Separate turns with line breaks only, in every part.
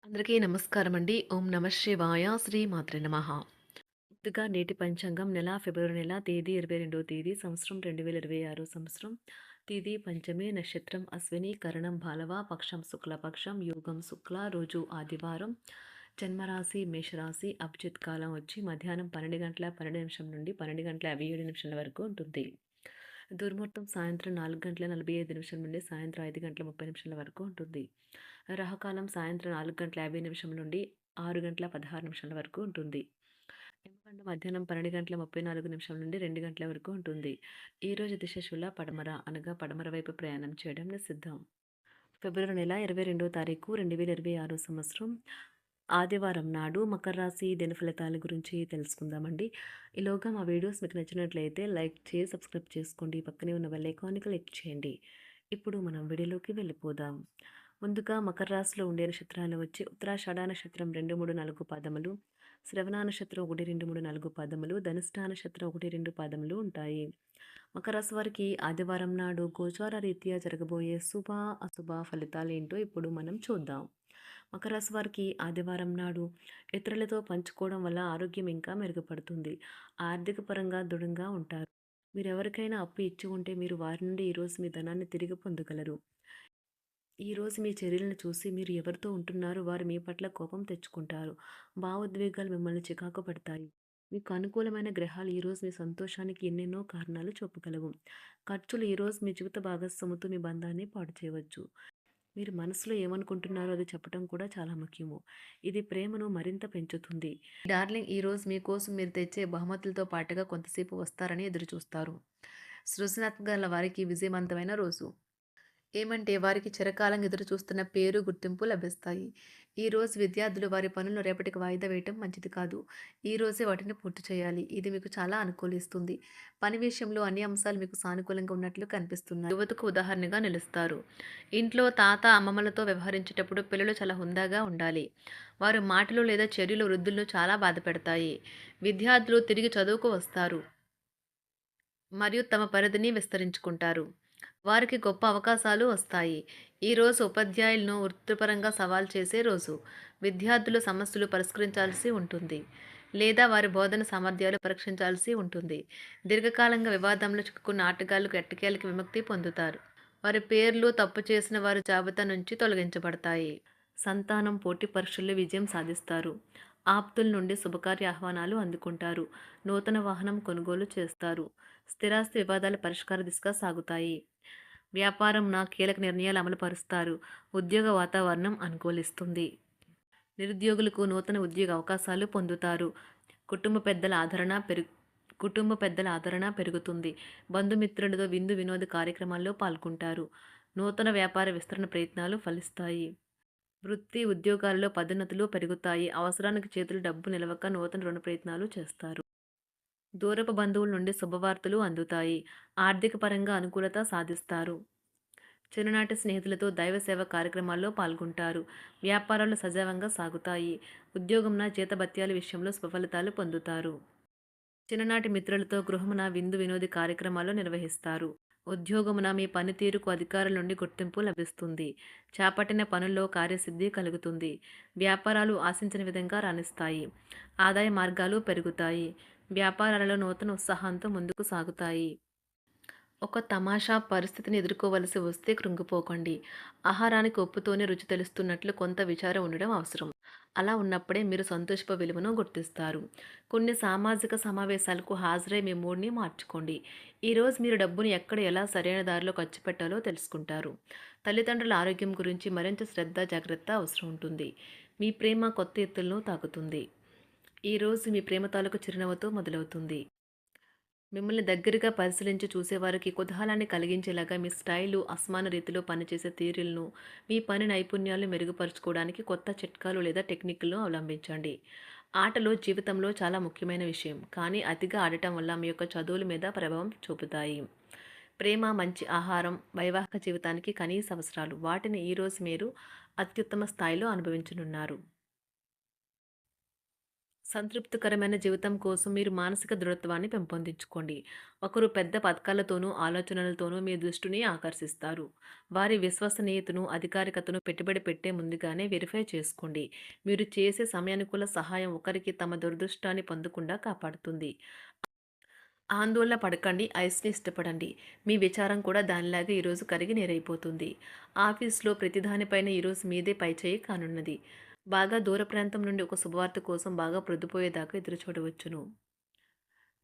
అందరికీ నమస్కారం అండి. ఓం నమ శివాయ. శ్రీ మాత్రే నమః. ముందుగా నేటి పంచాంగం నెల ఫిబ్రవరి నెల తేదీ 22వ తేదీ సంవత్సరం 2026 సంవత్సరం. తిథి పంచమి, నక్షత్రం అశ్విని, కరణం బాలవ, పక్షం శుక్లపక్షం, యోగం శుక్ల, రోజు ఆదివారం. జన్మరాశి మేషరాశి. అభిజిత్ కాలం వచ్చి మధ్యాహ్నం 12 గంటల 12 నిమిషం నుండి 12 గంటల 57 నిమిషాల వరకు ఉంటుంది. దుర్ముహూర్తం సాయంత్రం 4 గంటల 45 నిమిషం నుండి సాయంత్రం 5 గంటల 30 నిమిషాల వరకు ఉంటుంది. రాహుకాలం సాయంత్రం 4 గంటల 50 నిమిషం నుండి 6 గంటల 16 నిమిషాల వరకు ఉంటుంది. యమగండం మధ్యాహ్నం 12 గంటల 34 నిమిషాల నుండి 2 గంటల వరకు ఉంటుంది. ఈరోజు దిశ శూల పడమర అనగా పడమర వైపు ప్రయాణం చేయడం నిషిద్ధం. ఫిబ్రవరి నెల 22వ తారీఖు 2026 సంవత్సరం ఆదివారం నాడు మకర రాశి దిన ఫలితాల గురించి తెలుసుకుందామండి. ఈలోగా మా వీడియోస్ మీకు నచ్చినట్లయితే లైక్ చేసి సబ్స్క్రైబ్ చేసుకోండి. పక్కనే ఉన్న బెల్ ఐకాన్ని క్లిక్ చేయండి. ఇప్పుడు మనం వీడియోలోకి వెళ్ళిపోదాం. ముందుగా మకర రాశిలో ఉండే నక్షత్రాలు వచ్చి ఉత్తరాషాఢ నక్షత్రం 2, 3, 4 పాదములు, శ్రవణ నక్షత్రం 1, 2, 3, 4 పాదములు, ధనిష్ఠ నక్షత్రం 1, 2 పాదములు ఉంటాయి. మకర రాశి వారికి ఆదివారం నాడు గోచార రీత్యా జరగబోయే శుభ అశుభ ఫలితాలు ఏంటో ఇప్పుడు మనం చూద్దాం. మకర రాశి వారికి ఆదివారం నాడు ఇతరులతో పంచుకోవడం వల్ల ఆరోగ్యం ఇంకా మెరుగుపడుతుంది. ఆర్థిక పరంగా దృఢంగా ఉంటారు. మీరు ఎవరికైనా అప్పు ఇచ్చి ఉంటే మీరు వారి నుండి ఈరోజు మీ ధనాన్ని తిరిగి పొందగలరు. ఈరోజు మీ చర్యలను చూసి మీరు ఎవరితో ఉంటున్నారో వారు మీ పట్ల కోపం తెచ్చుకుంటారు. భావోద్వేగాలు మిమ్మల్ని చికాకు పడతాయి. మీకు అనుకూలమైన గ్రహాలు ఈరోజు మీ సంతోషానికి ఎన్నెన్నో కారణాలు చెప్పగలవు. ఖర్చులు ఈరోజు మీ జీవిత భాగస్వామితో మీ బంధాన్ని పాడు చేయవచ్చు. మీరు మనసులో ఏమనుకుంటున్నారో అది చెప్పడం కూడా చాలా ముఖ్యము. ఇది ప్రేమను మరింత పెంచుతుంది. డార్లింగ్, ఈరోజు మీకోసం మీరు తెచ్చే బహుమతులతో పాటుగా కొంతసేపు వస్తారని ఎదురుచూస్తారు. సృజనాత్మక గల వారికి విజయవంతమైన రోజు. ఏమంటే వారికి చిరకాలంగా ఎదురు చూస్తున్న పేరు, గుర్తింపు లభిస్తాయి. ఈరోజు విద్యార్థులు వారి పనులను రేపటికి వాయిదా వేయటం మంచిది కాదు. ఈ రోజే వాటిని పూర్తి చేయాలి. ఇది మీకు చాలా అనుకూలిస్తుంది. పని విషయంలో అన్ని అంశాలు మీకు సానుకూలంగా ఉన్నట్లు కనిపిస్తున్నాయి. యువతకు ఉదాహరణగా నిలుస్తారు. ఇంట్లో తాత, అమ్మమ్మలతో వ్యవహరించేటప్పుడు పిల్లలు చాలా హుందాగా ఉండాలి. వారి మాటలు లేదా చర్యలు వృద్ధులను చాలా బాధపెడతాయి. విద్యార్థులు తిరిగి చదువుకు వస్తారు మరియు తమ పరిధిని విస్తరించుకుంటారు. వారికి గొప్ప అవకాశాలు వస్తాయి. ఈరోజు ఉపాధ్యాయులను వృత్తిపరంగా సవాల్ చేసే రోజు. విద్యార్థులు సమస్యలు పరిష్కరించాల్సి ఉంటుంది లేదా వారి బోధన సామర్థ్యాలు పరీక్షించాల్సి ఉంటుంది. దీర్ఘకాలంగా వివాదంలో చిక్కుకున్న ఆటగాళ్లు ఎట్టకేలకి విముక్తి పొందుతారు. వారి పేర్లు తప్పు చేసిన వారి జాబితా నుంచి తొలగించబడతాయి. సంతానం పోటీ పరీక్షల్లో విజయం సాధిస్తారు. ఆప్తుల నుండి శుభకార్య ఆహ్వానాలు అందుకుంటారు. నూతన వాహనం కొనుగోలు చేస్తారు. స్థిరాస్తి వివాదాల పరిష్కార దిశగా సాగుతాయి. వ్యాపారం నా కీలక నిర్ణయాలు అమలు పరుస్తారు. ఉద్యోగ వాతావరణం అనుకూలిస్తుంది. నిరుద్యోగులకు నూతన ఉద్యోగ అవకాశాలు పొందుతారు. కుటుంబ పెద్దల ఆదరణ పెరుగుతుంది. బంధుమిత్రులతో విందు వినోద కార్యక్రమాల్లో పాల్గొంటారు. నూతన వ్యాపార విస్తరణ ప్రయత్నాలు ఫలిస్తాయి. వృత్తి ఉద్యోగాల్లో పదోన్నతులు పెరుగుతాయి. అవసరానికి చేతులు డబ్బు నిలవక నూతన రుణ ప్రయత్నాలు చేస్తారు. దూరపు బంధువుల నుండి శుభవార్తలు అందుతాయి. ఆర్థిక పరంగా అనుకూలత సాధిస్తారు. చిన్ననాటి స్నేహితులతో దైవ సేవ కార్యక్రమాల్లో పాల్గొంటారు. వ్యాపారాలు సజావంగా సాగుతాయి. ఉద్యోగంన జీతభత్యాల విషయంలో స్వఫలితాలు పొందుతారు. చిన్ననాటి మిత్రులతో గృహమున విందు వినోది కార్యక్రమాలు నిర్వహిస్తారు. ఉద్యోగమున మీ పనితీరుకు అధికారుల నుండి గుర్తింపు లభిస్తుంది. చేపట్టిన పనుల్లో కార్యసిద్ధి కలుగుతుంది. వ్యాపారాలు ఆశించిన విధంగా రాణిస్తాయి. ఆదాయ మార్గాలు పెరుగుతాయి. వ్యాపారాలలో నూతన ఉత్సాహంతో ముందుకు సాగుతాయి. ఒక తమాషా పరిస్థితిని ఎదుర్కోవలసి వస్తే కృంగిపోకండి. ఆహారానికి ఉప్పుతోనే రుచి తెలుస్తున్నట్లు కొంత విచారం ఉండడం అవసరం. అలా ఉన్నప్పుడే మీరు సంతోషపు విలువను గుర్తిస్తారు. కొన్ని సామాజిక సమావేశాలకు హాజరై మీ మూడ్ని మార్చుకోండి. ఈరోజు మీరు డబ్బుని ఎక్కడ ఎలా సరైన దారిలో ఖర్చు పెట్టాలో తెలుసుకుంటారు. తల్లిదండ్రుల ఆరోగ్యం గురించి మరింత శ్రద్ధ జాగ్రత్త అవసరం ఉంటుంది. మీ ప్రేమ కొత్త ఎత్తులను తాకుతుంది. ఈరోజు మీ ప్రేమ తాలూకు చిరునవ్వుతో మొదలవుతుంది. మిమ్మల్ని దగ్గరగా పరిశీలించి చూసేవారికి కుతూహలాన్ని కలిగించేలాగా మీ స్టైలు, అసమాన రీతిలో పనిచేసే తీరులను, మీ పని నైపుణ్యాలను మెరుగుపరుచుకోవడానికి కొత్త చిట్కాలు లేదా టెక్నిక్లను అవలంబించండి. ఆటలు జీవితంలో చాలా ముఖ్యమైన విషయం, కానీ అతిగా ఆడటం వల్ల మీ యొక్క చదువుల మీద ప్రభావం చూపుతాయి. ప్రేమ, మంచి ఆహారం, వైవాహిక జీవితానికి కనీస అవసరాలు. వాటిని ఈరోజు మీరు అత్యుత్తమ స్థాయిలో అనుభవించనున్నారు. సంతృప్తికరమైన జీవితం కోసం మీరు మానసిక దృఢత్వాన్ని పెంపొందించుకోండి. ఒకరు పెద్ద పథకాలతోనూ, ఆలోచనలతోనూ మీ దృష్టిని ఆకర్షిస్తారు. వారి విశ్వసనీయతను, అధికారికతను పెట్టుబడి పెట్టే ముందుగానే వెరిఫై చేసుకోండి. మీరు చేసే సమయానుకూల సహాయం ఒకరికి తమ దురదృష్టాన్ని పొందకుండా కాపాడుతుంది. ఆందోళన పడకండి. ఐస్‌ని ఇష్టపడండి. మీ విచారం కూడా దానిలాగే ఈరోజు కరిగి నీరైపోతుంది. ఆఫీస్‌లో ప్రతి దానిపైన ఈరోజు మీదే పైచేయి కానున్నది. బాగా దూర ప్రాంతం నుండి ఒక శుభవార్త కోసం బాగా ప్రొద్దుపోయేదాకా ఎదురుచూడవచ్చును.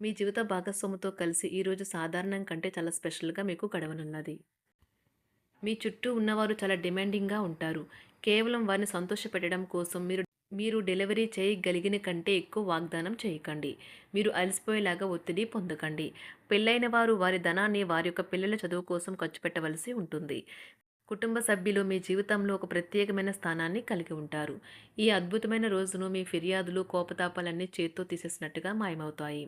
మీ జీవిత భాగస్వామితో కలిసి ఈరోజు సాధారణం కంటే చాలా స్పెషల్‌గా మీకు గడవనున్నది. మీ చుట్టూ ఉన్నవారు చాలా డిమాండింగ్‌గా ఉంటారు. కేవలం వారిని సంతోషపెట్టడం కోసం మీరు మీరు డెలివరీ చేయగలిగిన కంటే ఎక్కువ వాగ్దానం చేయకండి. మీరు అలసిపోయేలాగా ఒత్తిడి పొందకండి. పెళ్ళైన వారు వారి ధనాన్ని వారి యొక్క పిల్లల చదువు కోసం ఖర్చు పెట్టవలసి ఉంటుంది. కుటుంబ సభ్యులు మీ జీవితంలో ఒక ప్రత్యేకమైన స్థానాన్ని కలిగి ఉంటారు. ఈ అద్భుతమైన రోజును మీ ఫిర్యాదులు, కోపతాపాలన్నీ చేత్తో తీసేసినట్టుగా మాయమవుతాయి.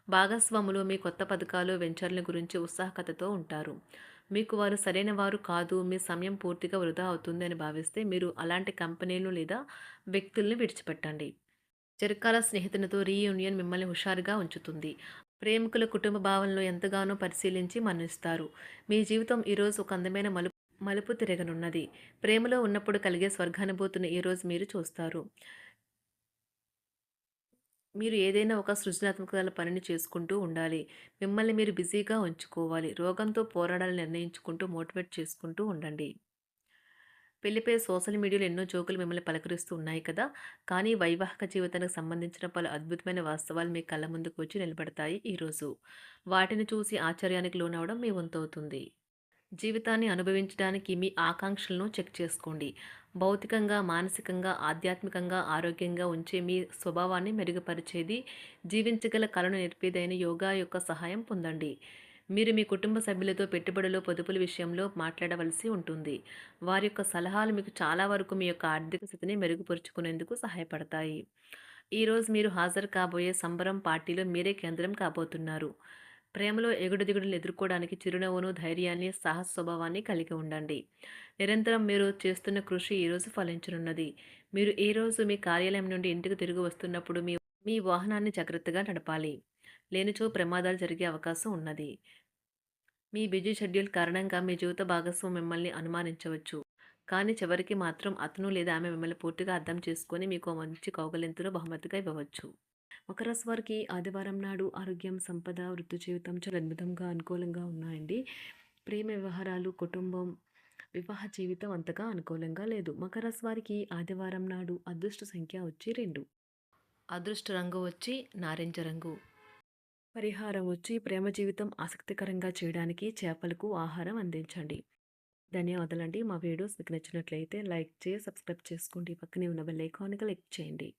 భాగస్వాములు మీ కొత్త పథకాలు, వెంచర్ల గురించి ఉత్సాహకతతో ఉంటారు. మీకు వారు సరైన వారు కాదు, మీ సమయం పూర్తిగా వృధా అవుతుంది అని భావిస్తే మీరు అలాంటి కంపెనీలు లేదా వ్యక్తుల్ని విడిచిపెట్టండి. చిరకాల స్నేహితునితో రీయూనియన్ మిమ్మల్ని హుషారుగా ఉంచుతుంది. ప్రేమికుల కుటుంబ భావనలు ఎంతగానో పరిశీలించి మన్నిస్తారు. మీ జీవితం ఈరోజు ఒక అందమైన మలుపు తిరగనున్నది. ప్రేమలో ఉన్నప్పుడు కలిగే స్వర్గానుభూతిని ఈరోజు మీరు చూస్తారు. మీరు ఏదైనా ఒక సృజనాత్మక పనిని చేసుకుంటూ ఉండాలి. మిమ్మల్ని మీరు బిజీగా ఉంచుకోవాలి. రోగంతో పోరాడాలని నిర్ణయించుకుంటూ మోటివేట్ చేసుకుంటూ ఉండండి. పెళ్లిపై సోషల్ మీడియాలో ఎన్నో జోకులు మిమ్మల్ని పలకరిస్తూ ఉన్నాయి కదా! కానీ వైవాహిక జీవితానికి సంబంధించిన పలు అద్భుతమైన వాస్తవాలు మీ కళ్ళ ముందుకు వచ్చి నిలబడతాయి ఈరోజు. వాటిని చూసి ఆశ్చర్యానికి లోనవ్వడం మీ వంతవుతుంది. జీవితాన్ని అనుభవించడానికి మీ ఆకాంక్షలను చెక్ చేసుకోండి. భౌతికంగా, మానసికంగా, ఆధ్యాత్మికంగా ఆరోగ్యంగా ఉంచే మీ స్వభావాన్ని మెరుగుపరిచేది, జీవించగల కళను నేర్పేదైన యోగా యొక్క సహాయం పొందండి. మీరు మీ కుటుంబ సభ్యులతో పెట్టుబడులు, పొదుపుల విషయంలో మాట్లాడవలసి ఉంటుంది. వారి యొక్క సలహాలు మీకు చాలా వరకు మీ యొక్క ఆర్థిక స్థితిని మెరుగుపరుచుకునేందుకు సహాయపడతాయి. ఈరోజు మీరు హాజరు కాబోయే సంబరం పార్టీలో మీరే కేంద్రం కాబోతున్నారు. ప్రేమలో ఎగుడుదిగుడులను ఎదుర్కోవడానికి చిరునవ్వును, ధైర్యాన్ని, సాహస స్వభావాన్ని కలిగి ఉండండి. నిరంతరం మీరు చేస్తున్న కృషి ఈరోజు ఫలించనున్నది. మీరు ఈ రోజు మీ కార్యాలయం నుండి ఇంటికి తిరిగి వస్తున్నప్పుడు మీ మీ వాహనాన్ని జాగ్రత్తగా నడపాలి. లేనిచో ప్రమాదాలు జరిగే అవకాశం ఉన్నది. మీ బిజీ షెడ్యూల్ కారణంగా మీ జీవిత భాగస్వామి మిమ్మల్ని అనుమానించవచ్చు. కానీ చివరికి మాత్రం అతను లేదా ఆమె మిమ్మల్ని పూర్తిగా అర్థం చేసుకొని మీకు ఓ మంచి కౌగిలింతను బహుమతిగా ఇవ్వవచ్చు. మకర రాశి వారికి ఆదివారం నాడు ఆరోగ్యం, సంపద, వృత్తి జీవితం చాలా అద్భుతంగా, అనుకూలంగా ఉన్నాయండి. ప్రేమ వ్యవహారాలు, కుటుంబం, వివాహ జీవితం అంతగా అనుకూలంగా లేదు. మకర రాశి వారికి ఆదివారం నాడు అదృష్ట సంఖ్య వచ్చి 2. అదృష్ట రంగు వచ్చి నారింజ రంగు. పరిహారం వచ్చి ప్రేమ జీవితం ఆసక్తికరంగా చేయడానికి చేపలకు ఆహారం అందించండి. ధన్యవాదాలండి. మా వీడియోస్ మీకు నచ్చినట్లయితే లైక్ చేసి, సబ్స్క్రైబ్ చేసుకోండి. పక్కనే ఉన్న బెల్ ఐకాన్‌ని క్లిక్ చేయండి.